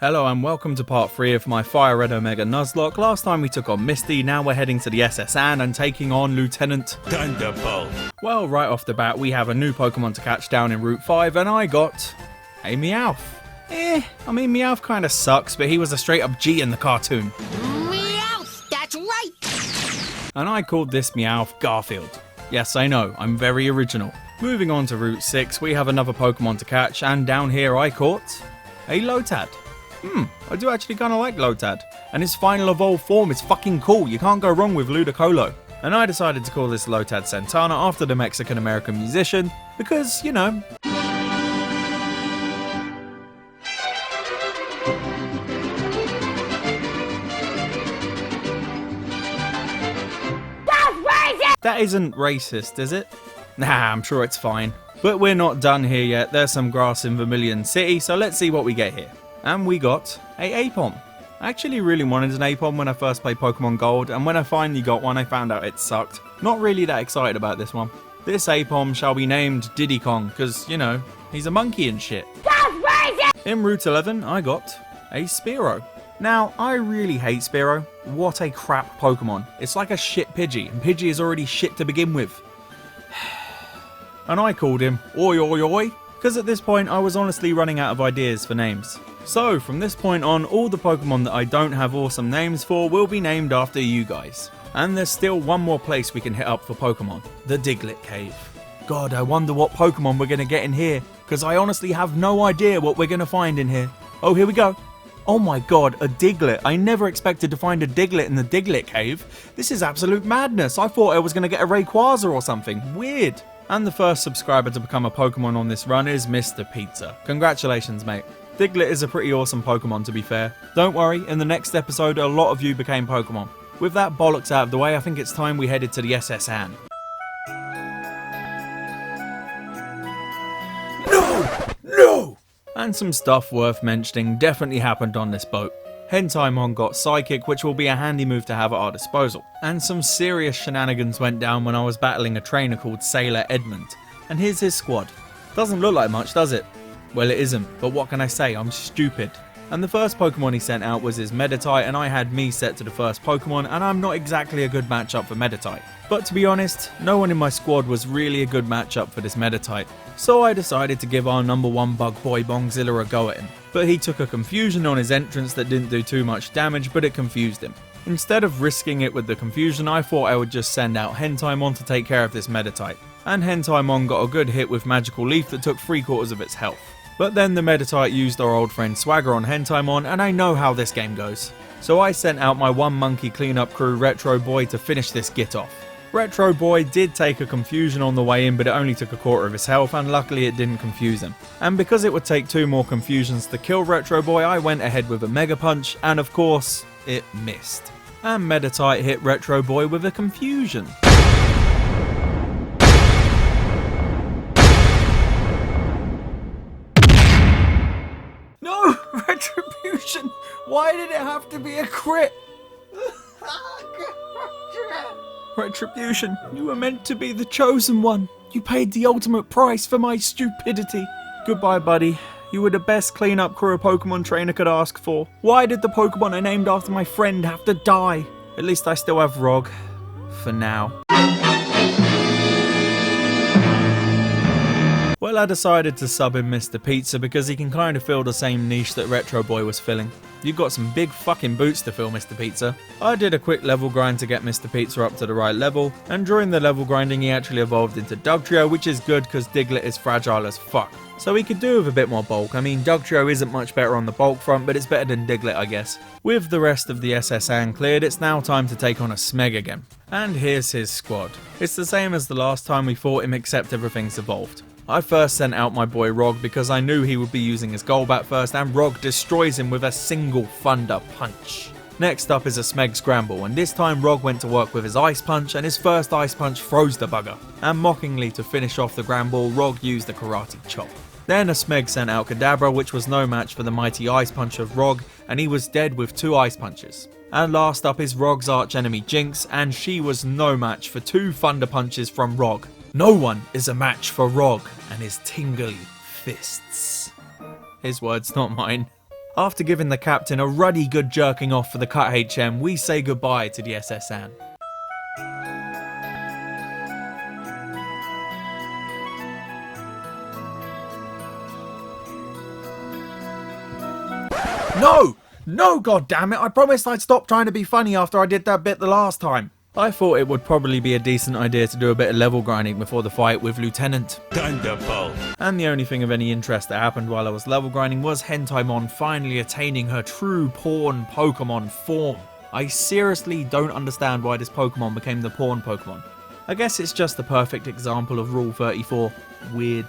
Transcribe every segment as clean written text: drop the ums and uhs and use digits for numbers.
Hello and welcome to part 3 of my Fire Red Omega Nuzlocke. Last time we took on Misty, now we're heading to the SS Anne and taking on Lieutenant Thunderbolt. Well, right off the bat we have a new Pokemon to catch down in Route 5 and I got a Meowth. Meowth kinda sucks, but he was a straight up G in the cartoon. Meowth, that's right! And I called this Meowth Garfield. Yes, I know, I'm very original. Moving on to Route 6, we have another Pokemon to catch, and down here I caught a Lotad. I do actually kind of like Lotad, and his final evolved form is fucking cool. You can't go wrong with Ludicolo. And I decided to call this Lotad Santana after the Mexican-American musician, because, you know. That isn't racist, is it? Nah, I'm sure it's fine. But we're not done here yet. There's some grass in Vermillion City, so let's see what we get here. And we got a Apom. I actually really wanted an Apom when I first played Pokemon Gold, and when I finally got one I found out it sucked. Not really that excited about this one. This Apom shall be named Diddy Kong, cause, you know, he's a monkey and shit. In Route 11 I got a Spearow. Now, I really hate Spearow. What a crap Pokemon. It's like a shit Pidgey, and Pidgey is already shit to begin with. And I called him Oi Oi Oi, because at this point I was honestly running out of ideas for names. So, from this point on, all the Pokemon that I don't have awesome names for will be named after you guys. And there's still one more place we can hit up for Pokemon, the Diglett Cave. God, I wonder what Pokemon we're going to get in here, because I honestly have no idea what we're going to find in here. Oh, here we go. Oh my god, a Diglett. I never expected to find a Diglett in the Diglett Cave. This is absolute madness. I thought I was going to get a Rayquaza or something. Weird. And the first subscriber to become a Pokemon on this run is Mr. Pizza. Congratulations, mate. Diglett is a pretty awesome Pokemon, to be fair. Don't worry, in the next episode a lot of you became Pokemon. With that bollocks out of the way, I think it's time we headed to the SS Anne. No! And some stuff worth mentioning definitely happened on this boat. Hentaimon got Psychic, which will be a handy move to have at our disposal. And some serious shenanigans went down when I was battling a trainer called Sailor Edmund. And here's his squad. Doesn't look like much, does it? Well, it isn't, but what can I say, I'm stupid. And the first Pokemon he sent out was his Meditite, and I had me set to the first Pokemon, and I'm not exactly a good matchup for Meditite. But to be honest, no one in my squad was really a good matchup for this Meditite. So I decided to give our number 1 bug boy Bongzilla a go at him. But he took a confusion on his entrance that didn't do too much damage, but it confused him. Instead of risking it with the confusion, I thought I would just send out Hentaimon to take care of this Meditite. And Hentaimon got a good hit with Magical Leaf that took 3/4 of its health. But then the Meditite used our old friend Swagger on Hentaimon, and I know how this game goes. So I sent out my one monkey cleanup crew Retro Boy to finish this git off. Retro Boy did take a confusion on the way in, but it only took 1/4 of his health, and luckily it didn't confuse him. And because it would take 2 more confusions to kill Retro Boy, I went ahead with a Mega Punch, and of course, it missed. And Meditite hit Retro Boy with a confusion. No! Retribution! Why did it have to be a crit? Retribution, you were meant to be the chosen one. You paid the ultimate price for my stupidity. Goodbye, buddy. You were the best cleanup crew a Pokemon trainer could ask for. Why did the Pokemon I named after my friend have to die? At least I still have Rog. For now. Well, I decided to sub in Mr. Pizza because he can kind of fill the same niche that Retro Boy was filling. You've got some big fucking boots to fill, Mr. Pizza. I did a quick level grind to get Mr. Pizza up to the right level, and during the level grinding he actually evolved into Dugtrio, which is good because Diglett is fragile as fuck. So he could do with a bit more bulk. I mean, Dugtrio isn't much better on the bulk front, but it's better than Diglett, I guess. With the rest of the SS Anne cleared, it's now time to take on a Smeg again. And here's his squad. It's the same as the last time we fought him, except everything's evolved. I first sent out my boy Rog because I knew he would be using his Golbat first, and Rog destroys him with a single Thunder Punch. Next up is a Smeg Scramble, and this time Rog went to work with his Ice Punch, and his first Ice Punch froze the bugger. And mockingly to finish off the Gramble, Rog used the Karate Chop. Then a Smeg sent out Kadabra, which was no match for the mighty Ice Punch of Rog, and he was dead with 2 Ice Punches. And last up is Rog's archenemy Jinx, and she was no match for 2 Thunder Punches from Rog. No one is a match for Rog and his tingly fists. His words, not mine. After giving the captain a ruddy good jerking off for the cut HM, we say goodbye to the SS Anne. No! No, goddammit, I promised I'd stop trying to be funny after I did that bit the last time. I thought it would probably be a decent idea to do a bit of level grinding before the fight with Lieutenant. Thunderbolt. And the only thing of any interest that happened while I was level grinding was Hentaimon finally attaining her true pawn Pokemon form. I seriously don't understand why this Pokemon became the pawn Pokemon. I guess it's just the perfect example of Rule 34. Weird.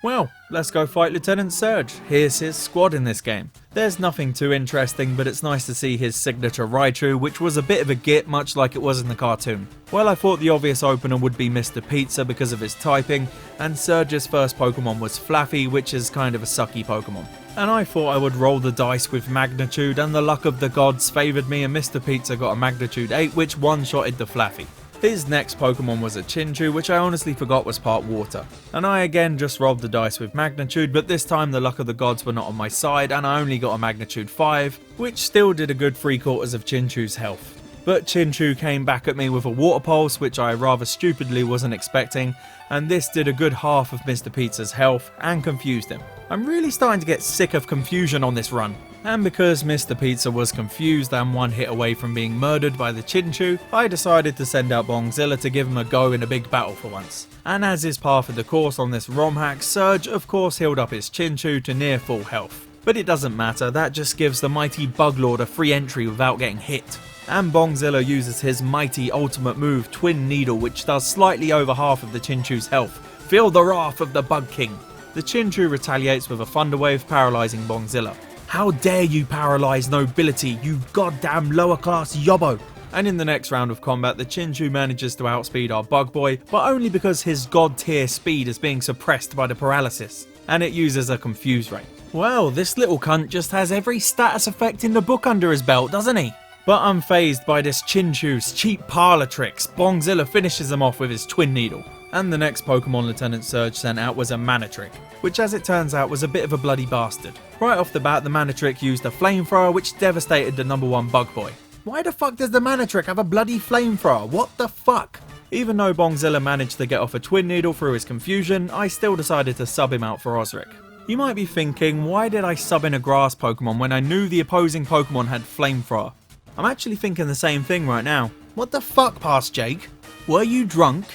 Well, let's go fight Lieutenant Surge. Here's his squad in this game. There's nothing too interesting, but it's nice to see his signature Raichu, which was a bit of a git, much like it was in the cartoon. Well, I thought the obvious opener would be Mr. Pizza because of his typing, and Surge's first Pokemon was Flaffy, which is kind of a sucky Pokemon. And I thought I would roll the dice with Magnitude, and the luck of the gods favoured me, and Mr. Pizza got a Magnitude 8, which one-shotted the Flaffy. His next Pokemon was a Chinchou, which I honestly forgot was part water. And I again just rolled the dice with Magnitude, but this time the luck of the gods were not on my side, and I only got a Magnitude 5, which still did a good 3/4 of Chinchou's health. But Chinchou came back at me with a Water Pulse, which I rather stupidly wasn't expecting, and this did a good half of Mr. Pizza's health, and confused him. I'm really starting to get sick of confusion on this run. And because Mr. Pizza was confused and one hit away from being murdered by the Chinchou, I decided to send out Bongzilla to give him a go in a big battle for once. And as is par for the course on this ROM hack, Surge of course healed up his Chinchou to near full health. But it doesn't matter, that just gives the mighty Buglord a free entry without getting hit. And Bongzilla uses his mighty ultimate move Twin Needle, which does slightly over half of the Chinchou's health. Feel the wrath of the Bug King. The Chinchou retaliates with a Thunder Wave, paralysing Bongzilla. How dare you paralyse nobility, you goddamn lower class yobbo! And in the next round of combat, the Chinchou manages to outspeed our Bug Boy, but only because his god tier speed is being suppressed by the paralysis, and it uses a Confuse Ray. Well, this little cunt just has every status effect in the book under his belt, doesn't he? But unfazed by this Chinchou's cheap parlour tricks, Bongzilla finishes him off with his Twin Needle. And the next Pokemon Lieutenant Surge sent out was a Manectric, which as it turns out was a bit of a bloody bastard. Right off the bat, the Manectric used a Flamethrower which devastated the #1 Bug Boy. Why the fuck does the Manectric have a bloody Flamethrower? What the fuck? Even though Bongzilla managed to get off a Twin Needle through his confusion, I still decided to sub him out for Osric. You might be thinking, why did I sub in a grass Pokemon when I knew the opposing Pokemon had Flamethrower? I'm actually thinking the same thing right now. What the fuck, Past Jake? Were you drunk?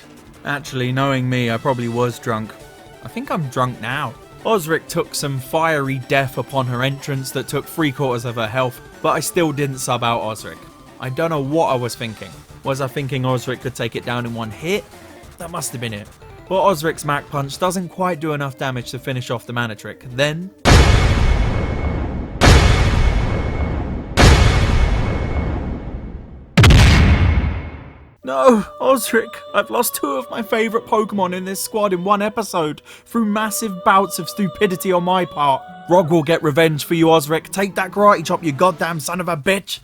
Actually, knowing me, I probably was drunk. I think I'm drunk now. Osric took some fiery death upon her entrance that took 3/4 of her health, but I still didn't sub out Osric. I don't know what I was thinking. Was I thinking Osric could take it down in one hit? That must have been it. But Osric's Mach Punch doesn't quite do enough damage to finish off the Manectric. Then... No, Osric! I've lost 2 of my favourite Pokemon in this squad in one episode, through massive bouts of stupidity on my part. Rog will get revenge for you, Osric. Take that Karate Chop, you goddamn son of a bitch!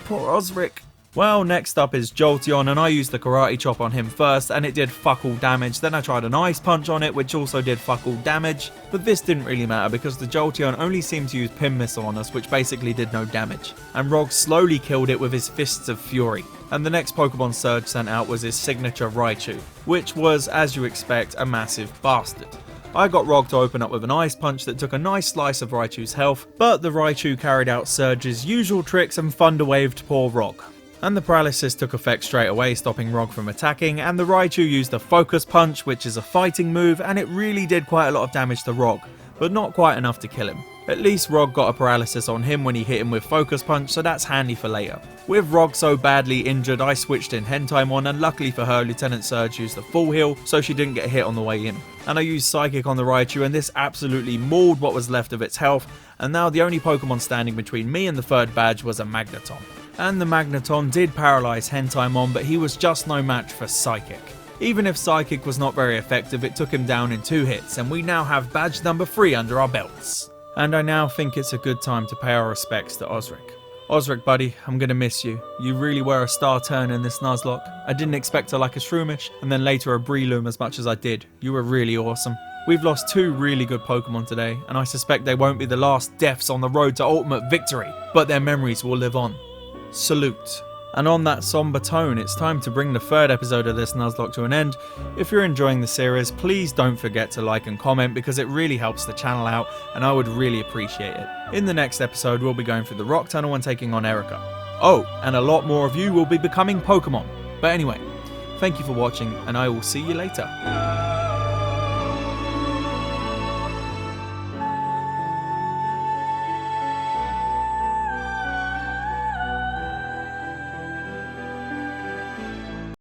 Poor Osric. Well, next up is Jolteon, and I used the Karate Chop on him first, and it did fuck all damage. Then I tried an Ice Punch on it, which also did fuck all damage. But this didn't really matter, because the Jolteon only seemed to use Pin Missile on us, which basically did no damage. And Rog slowly killed it with his Fists of Fury. And the next Pokemon Surge sent out was his signature Raichu, which was, as you expect, a massive bastard. I got Rog to open up with an Ice Punch that took a nice slice of Raichu's health, but the Raichu carried out Surge's usual tricks and Thunder Waved poor Rog. And the paralysis took effect straight away, stopping Rog from attacking, and the Raichu used a Focus Punch, which is a fighting move, and it really did quite a lot of damage to Rog, but not quite enough to kill him. At least Rog got a paralysis on him when he hit him with Focus Punch, so that's handy for later. With Rog so badly injured, I switched in Hentaimon, and luckily for her, Lieutenant Surge used a full heal, so she didn't get hit on the way in. And I used Psychic on the Raichu, and this absolutely mauled what was left of its health, and now the only Pokemon standing between me and the third badge was a Magneton. And the Magneton did paralyze Hentaimon, but he was just no match for Psychic. Even if Psychic was not very effective, it took him down in 2 hits, and we now have badge number 3 under our belts. And I now think it's a good time to pay our respects to Osric. Osric, buddy, I'm gonna miss you. You really were a star turn in this Nuzlocke. I didn't expect to like a Shroomish, and then later a Breloom as much as I did. You were really awesome. We've lost 2 really good Pokemon today, and I suspect they won't be the last deaths on the road to ultimate victory, but their memories will live on. Salute. And on that somber tone, it's time to bring the 3rd episode of this Nuzlocke to an end. If you're enjoying the series, please don't forget to like and comment because it really helps the channel out and I would really appreciate it. In the next episode, we'll be going through the Rock Tunnel and taking on Erica. Oh, and a lot more of you will be becoming Pokemon. But anyway, thank you for watching and I will see you later.